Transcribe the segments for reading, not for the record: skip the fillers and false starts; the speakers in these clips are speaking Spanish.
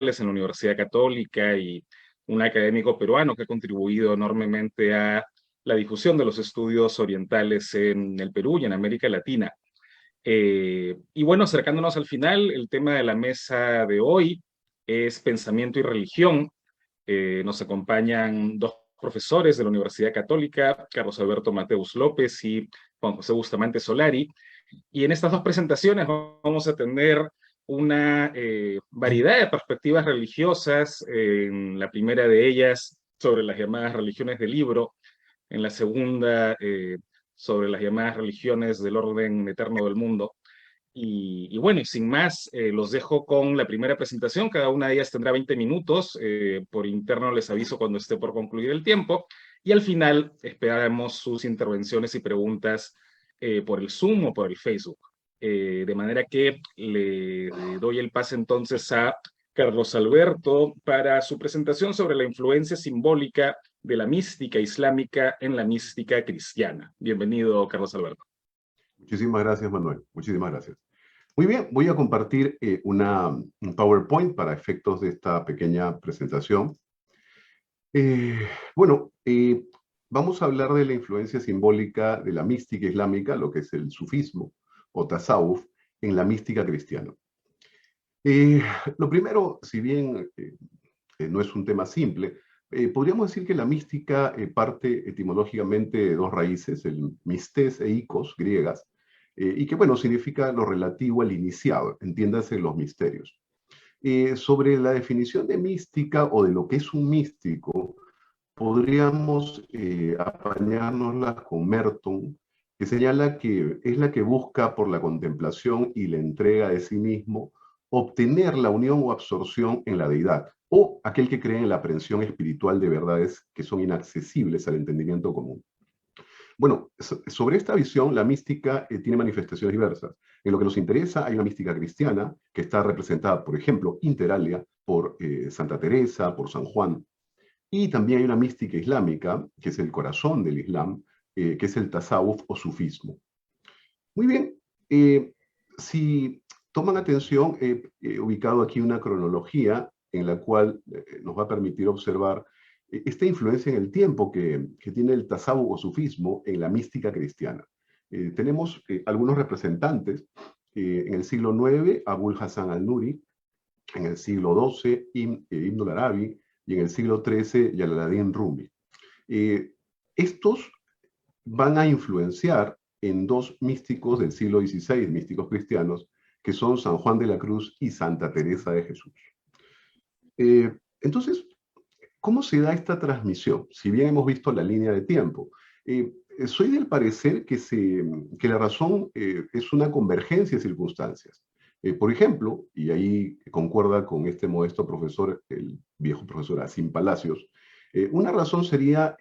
en la Universidad Católica y un académico peruano que ha contribuido enormemente a la difusión de los estudios orientales en el Perú y en América Latina. Y bueno, acercándonos al final, el tema de la mesa de hoy es pensamiento y religión. Nos acompañan dos profesores de la Universidad Católica, Carlos Alberto Mateus López y Juan José Bustamante Solari. Y en estas dos presentaciones vamos a tener una variedad de perspectivas religiosas. En la primera de ellas, sobre las llamadas religiones del libro. En la segunda, sobre las llamadas religiones del orden eterno del mundo. Y bueno, y sin más, los dejo con la primera presentación. Cada una de ellas tendrá 20 minutos. Por interno les aviso cuando esté por concluir el tiempo. Y al final esperaremos sus intervenciones y preguntas por el Zoom o por el Facebook. De manera que le doy el pase entonces a Carlos Alberto para su presentación sobre la influencia simbólica de la mística islámica en la mística cristiana. Bienvenido, Carlos Alberto. Muchísimas gracias, Manuel. Muchísimas gracias. Muy bien, voy a compartir un PowerPoint para efectos de esta pequeña presentación. Vamos a hablar de la influencia simbólica de la mística islámica, lo que es el sufismo o tasawuf, en la mística cristiana. Lo primero, si bien no es un tema simple, podríamos decir que la mística parte etimológicamente de dos raíces, el mistés e ikos, griegas, y que, bueno, significa lo relativo al iniciado, entiéndase los misterios. Sobre la definición de mística o de lo que es un místico, podríamos apañárnosla con Merton, que señala que es la que busca por la contemplación y la entrega de sí mismo obtener la unión o absorción en la deidad, o aquel que cree en la aprehensión espiritual de verdades que son inaccesibles al entendimiento común. Bueno, sobre esta visión, la mística tiene manifestaciones diversas. En lo que nos interesa, hay una mística cristiana que está representada, por ejemplo, inter alia, por Santa Teresa, por San Juan. Y también hay una mística islámica, que es el corazón del Islam, que es el tasawuf o sufismo. Muy bien, si toman atención, he ubicado aquí una cronología en la cual nos va a permitir observar esta influencia en el tiempo que tiene el tasawuf o sufismo en la mística cristiana. Tenemos algunos representantes. En el siglo IX, Abul Hassan al-Nuri; en el siglo XII, Ibn al-Arabi; y en el siglo XIII, Jalaluddin Rumi. Estos van a influenciar en dos místicos del siglo XVI, místicos cristianos, que son San Juan de la Cruz y Santa Teresa de Jesús. Entonces, ¿cómo se da esta transmisión? Si bien hemos visto la línea de tiempo, soy del parecer que la razón es una convergencia de circunstancias. Por ejemplo, y ahí concuerda con este modesto profesor, el viejo profesor Asim Palacios, una razón sería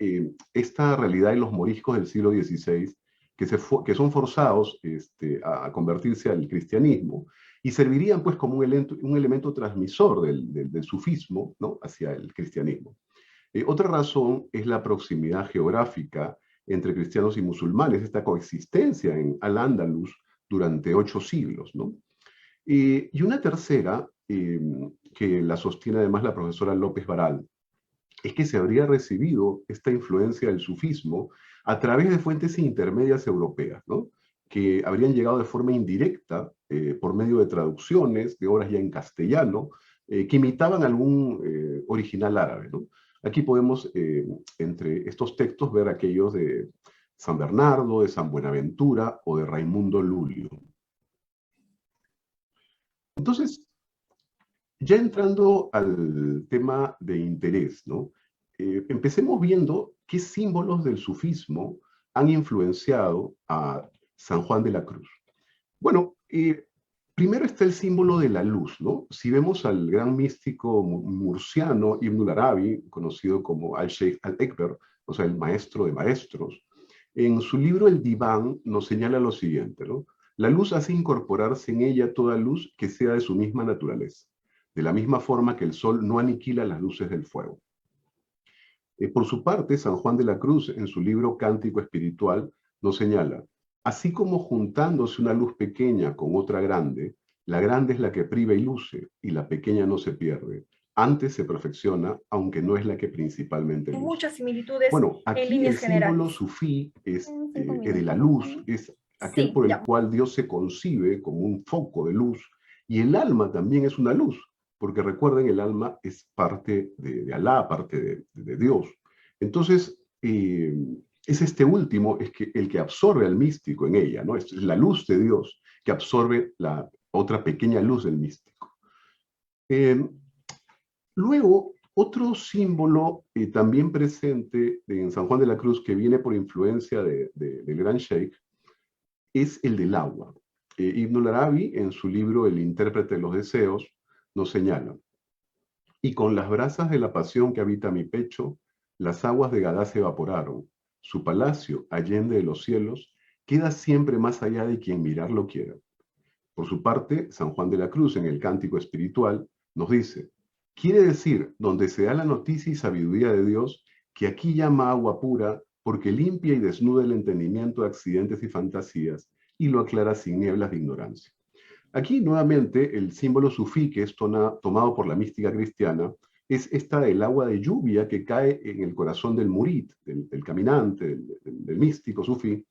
esta realidad de los moriscos del siglo XVI, que son forzados a convertirse al cristianismo y servirían pues como un elemento transmisor del sufismo, ¿no?, hacia el cristianismo. Otra razón es la proximidad geográfica entre cristianos y musulmanes, esta coexistencia en Al-Ándalus durante 8 siglos, ¿no? Y una tercera, que la sostiene además la profesora López Baral, es que se habría recibido esta influencia del sufismo a través de fuentes intermedias europeas, ¿no?, que habrían llegado de forma indirecta por medio de traducciones de obras ya en castellano, que imitaban algún original árabe, ¿no? Aquí podemos, entre estos textos, ver aquellos de San Bernardo, de San Buenaventura o de Raimundo Lulio. Entonces, ya entrando al tema de interés, ¿no? Empecemos viendo qué símbolos del sufismo han influenciado a San Juan de la Cruz. Bueno, primero está el símbolo de la luz, ¿no? Si vemos al gran místico murciano Ibn al-Arabi, conocido como Al-Sheikh al-Ekber, o sea, el maestro de maestros, en su libro El Diván nos señala lo siguiente, ¿no? La luz hace incorporarse en ella toda luz que sea de su misma naturaleza, de la misma forma que el sol no aniquila las luces del fuego. Por su parte, San Juan de la Cruz, en su libro Cántico Espiritual, nos señala: así como juntándose una luz pequeña con otra grande, La grande es la que priva y luce, y la pequeña no se pierde. Antes se perfecciona, aunque no es la que principalmente Hay luce. muchas similitudes Bueno, en aquí el líneas símbolo generales. sufí es En 5 de la minutos, luz, ¿no? es aquel Sí, por el ya. cual Dios se concibe como un foco de luz, y el alma también es una luz, porque recuerden, el alma es parte de Alá, parte de Dios. Entonces, es este último, es que el que absorbe al místico en ella, ¿no? Es la luz de Dios que absorbe la otra pequeña luz del místico. Eh, Luego, otro símbolo también presente en San Juan de la Cruz, que viene por influencia del Gran Sheikh, es el del agua. Ibn al-Arabi, en su libro El intérprete de los deseos, nos señala: y con las brasas de la pasión que habita mi pecho, las aguas de Gadá se evaporaron. Su palacio, allende de los cielos, queda siempre más allá de quien mirarlo quiera. Por su parte, San Juan de la Cruz, en el Cántico Espiritual, nos dice: quiere decir, donde se da la noticia y sabiduría de Dios, que aquí llama agua pura, porque limpia y desnuda el entendimiento de accidentes y fantasías, y lo aclara sin nieblas de ignorancia. Aquí, nuevamente, el símbolo sufí, que es tomado por la mística cristiana, es esta del agua de lluvia que cae en el corazón del murid, del caminante, del místico sufí,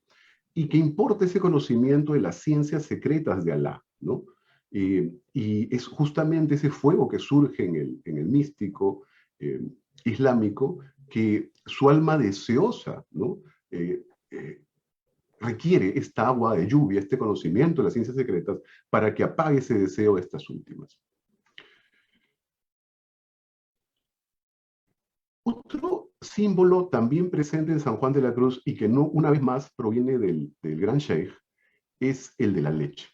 y que importa ese conocimiento de las ciencias secretas de Alá, ¿no? Y es justamente ese fuego que surge en el místico eh, islámico, que su alma deseosa, ¿no? Eh, eh, requiere esta agua de lluvia, este conocimiento de las ciencias secretas, para que apague ese deseo de estas últimas. Otro símbolo también presente en San Juan de la Cruz, y que no, una vez más proviene del Gran Sheikh, es el de la leche.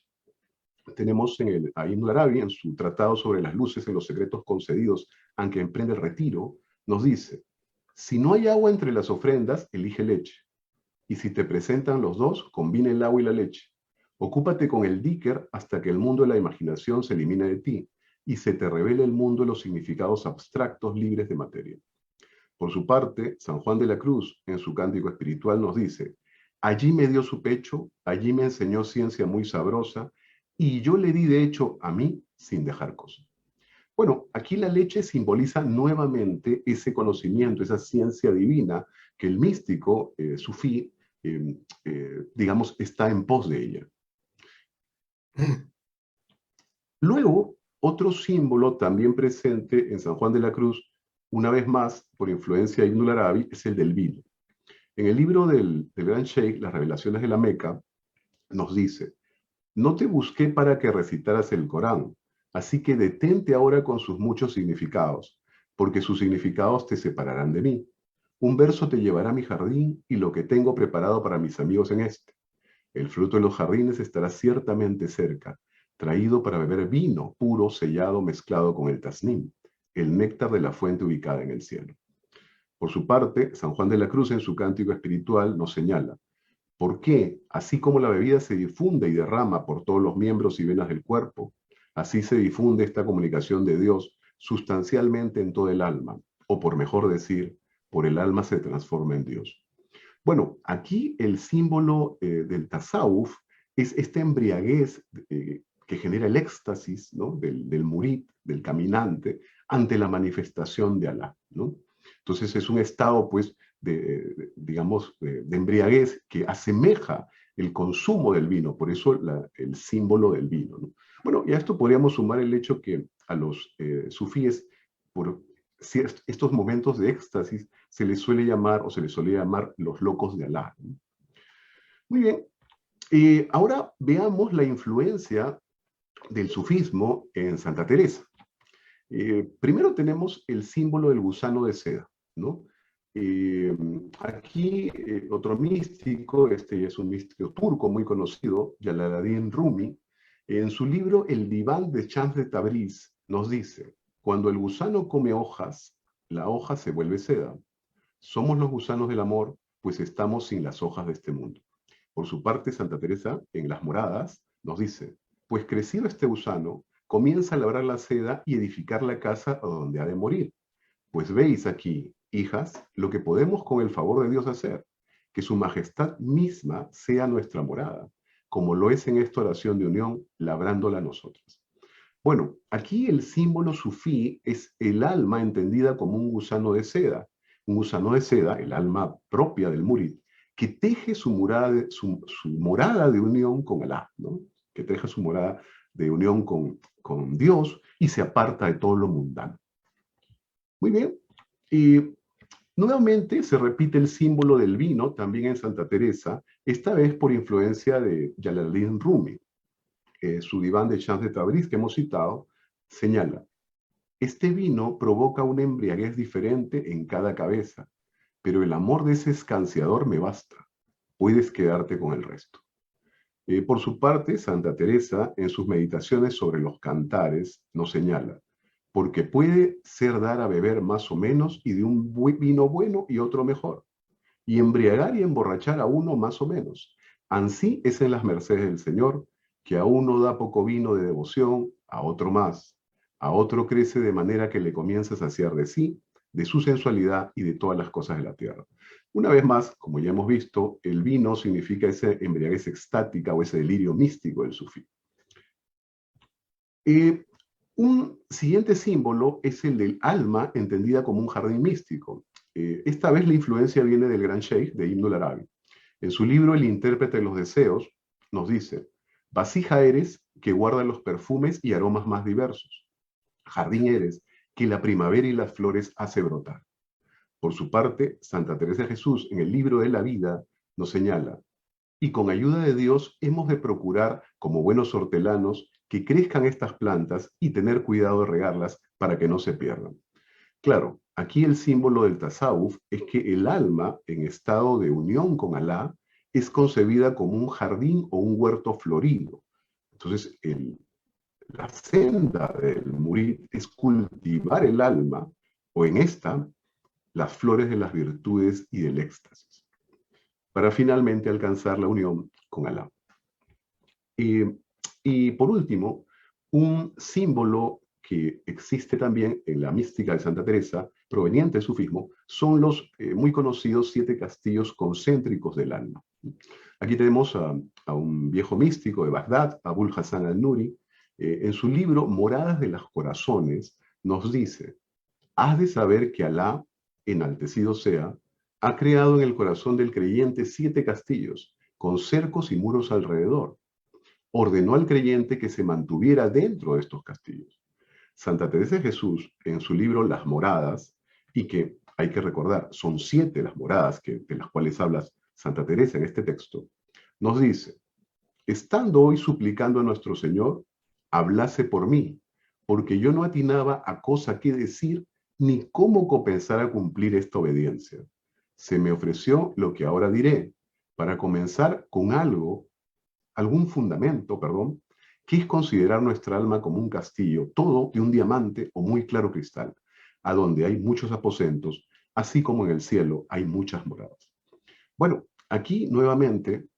Tenemos a Ibn Arabi, en su tratado sobre las luces en los secretos concedidos, aunque emprende el retiro, nos dice: si no hay agua entre las ofrendas, elige leche. Y si te presentan los dos, combina el agua y la leche. Ocúpate con el díquer hasta que el mundo de la imaginación se elimine de ti y se te revele el mundo de los significados abstractos libres de materia. Por su parte, San Juan de la Cruz, en su cántico espiritual, nos dice: allí me dio su pecho, allí me enseñó ciencia muy sabrosa, y yo le di de hecho a mí sin dejar cosa. Bueno, aquí la leche simboliza nuevamente ese conocimiento, esa ciencia divina que el místico sufí, digamos, está en pos de ella. Luego, otro símbolo también presente en San Juan de la Cruz, una vez más por influencia de Ibn Arabi, es el del vino. En el libro del Gran Sheikh, Las Revelaciones de la Meca, nos dice: no te busqué para que recitaras el Corán, así que detente ahora con sus muchos significados, porque sus significados te separarán de mí. Un verso te llevará a mi jardín y lo que tengo preparado para mis amigos en este. El fruto de los jardines estará ciertamente cerca, traído para beber vino puro, sellado, mezclado con el tasnim, el néctar de la fuente ubicada en el cielo. Por su parte, San Juan de la Cruz, en su cántico espiritual, nos señala: ¿por qué, así como la bebida se difunde y derrama por todos los miembros y venas del cuerpo, así se difunde esta comunicación de Dios sustancialmente en todo el alma? O por mejor decir, por el alma se transforma en Dios. Bueno, aquí el símbolo del tasawuf es esta embriaguez que genera el éxtasis, ¿no? del murid, del caminante, ante la manifestación de Alá, ¿no? Entonces es un estado, pues, digamos, de embriaguez que asemeja el consumo del vino, por eso el símbolo del vino, ¿no? Bueno, y a esto podríamos sumar el hecho que a los sufíes, por estos momentos de éxtasis, se les suele llamar, o se les solía llamar, los locos de Alá, ¿no? Muy bien, ahora veamos la influencia del sufismo en Santa Teresa. Primero tenemos el símbolo del gusano de seda, ¿no? Aquí otro místico, este es un místico turco muy conocido, Jalaluddin Rumi, en su libro El Diván de Shams de Tabriz, nos dice: cuando el gusano come hojas, la hoja se vuelve seda. Somos los gusanos del amor, pues estamos sin las hojas de este mundo. Por su parte, Santa Teresa, en Las Moradas, nos dice: pues crecido este gusano, comienza a labrar la seda y edificar la casa a donde ha de morir. Pues veis aquí, hijas, lo que podemos con el favor de Dios hacer, que su majestad misma sea nuestra morada, como lo es en esta oración de unión, labrándola nosotras. Bueno, aquí el símbolo sufí es el alma entendida como un gusano de seda. Un gusano de seda, el alma propia del murid, que teje su morada de unión con Alá, ¿no? Que teje su morada de unión con Dios y se aparta de todo lo mundano. Muy bien. Y nuevamente se repite el símbolo del vino también en Santa Teresa, esta vez por influencia de Jalaluddin Rumi. Su diván de Champs de Tabriz que hemos citado señala: este vino provoca una embriaguez diferente en cada cabeza, pero el amor de ese escanciador me basta. Puedes quedarte con el resto. Por su parte, Santa Teresa, en sus meditaciones sobre los cantares, nos señala: porque puede ser dar a beber más o menos y de un vino bueno y otro mejor, y embriagar y emborrachar a uno más o menos. Ansí es en las mercedes del Señor, que a uno da poco vino de devoción, a otro más, a otro crece de manera que le comienza a saciar de sí, de su sensualidad y de todas las cosas de la tierra. Una vez más, como ya hemos visto, el vino significa esa embriaguez extática o ese delirio místico del sufí. Un siguiente símbolo es el del alma, entendida como un jardín místico. Esta vez la influencia viene del gran sheikh de Ibn al-Arabi. En su libro El intérprete de los deseos nos dice: vasija eres que guarda los perfumes y aromas más diversos. Jardín eres que la primavera y las flores hace brotar. Por su parte, Santa Teresa de Jesús, en el libro de la vida, nos señala: y con ayuda de Dios hemos de procurar, como buenos hortelanos, que crezcan estas plantas y tener cuidado de regarlas para que no se pierdan. Claro, aquí el símbolo del tasawuf es que el alma, en estado de unión con Alá, es concebida como un jardín o un huerto florido. Entonces, la senda del murid es cultivar el alma, o en esta, las flores de las virtudes y del éxtasis, para finalmente alcanzar la unión con Alá. Y por último, un símbolo que existe también en la mística de Santa Teresa, proveniente del sufismo, son los muy conocidos 7 castillos concéntricos del alma. Aquí tenemos a un viejo místico de Bagdad, Abul Hassan al-Nuri. En su libro Moradas de los Corazones nos dice: has de saber que Alá, enaltecido sea, ha creado en el corazón del creyente 7 castillos, con cercos y muros alrededor. Ordenó al creyente que se mantuviera dentro de estos castillos. Santa Teresa de Jesús, en su libro Las Moradas, y que hay que recordar, son 7 las moradas de las cuales habla Santa Teresa en este texto, nos dice: estando hoy suplicando a nuestro Señor, hablase por mí, porque yo no atinaba a cosa que decir ni cómo comenzar a cumplir esta obediencia. Se me ofreció lo que ahora diré, para comenzar con algún fundamento, que es considerar nuestra alma como un castillo, todo de un diamante o muy claro cristal, a donde hay muchos aposentos, así como en el cielo hay muchas moradas. Bueno, aquí nuevamente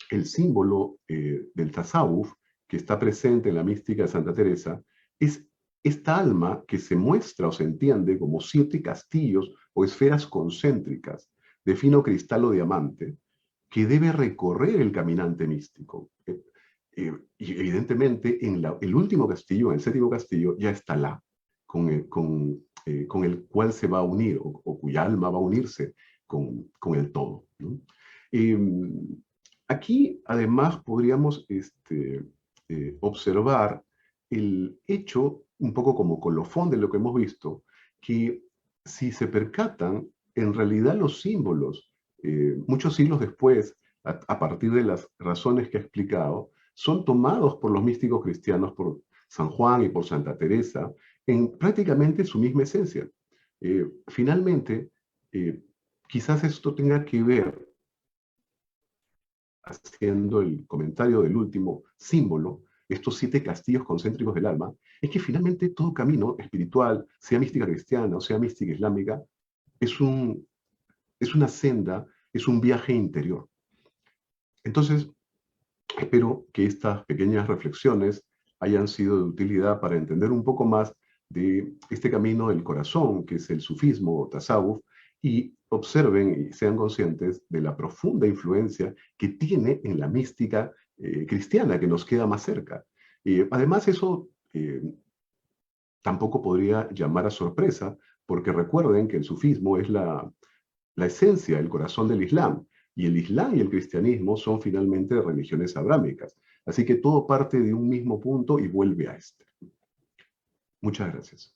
el símbolo del tasawuf, que está presente en la mística de Santa Teresa, es esta alma que se muestra o se entiende como 7 castillos o esferas concéntricas de fino cristal o diamante, que debe recorrer el caminante místico. Y evidentemente en el último castillo, en el 7º castillo, ya está Alá, con el cual se va a unir, o cuya alma va a unirse con el todo, ¿no? Aquí además podríamos observar el hecho, un poco como colofón de lo que hemos visto, que si se percatan, en realidad los símbolos, muchos siglos después, a partir de las razones que he explicado, son tomados por los místicos cristianos, por San Juan y por Santa Teresa, en prácticamente su misma esencia. Finalmente, quizás esto tenga que ver, haciendo el comentario del último símbolo, estos 7 castillos concéntricos del alma, es que finalmente todo camino espiritual, sea mística cristiana o sea mística islámica, es una senda, es un viaje interior. Entonces, espero que estas pequeñas reflexiones hayan sido de utilidad para entender un poco más de este camino del corazón, que es el sufismo o tasawuf, y observen y sean conscientes de la profunda influencia que tiene en la mística cristiana que nos queda más cerca. Además, eso tampoco podría llamar a sorpresa, porque recuerden que el sufismo es la esencia, el corazón del Islam, y el Islam y el cristianismo son finalmente religiones abrámicas. Así que todo parte de un mismo punto y vuelve a este. Muchas gracias.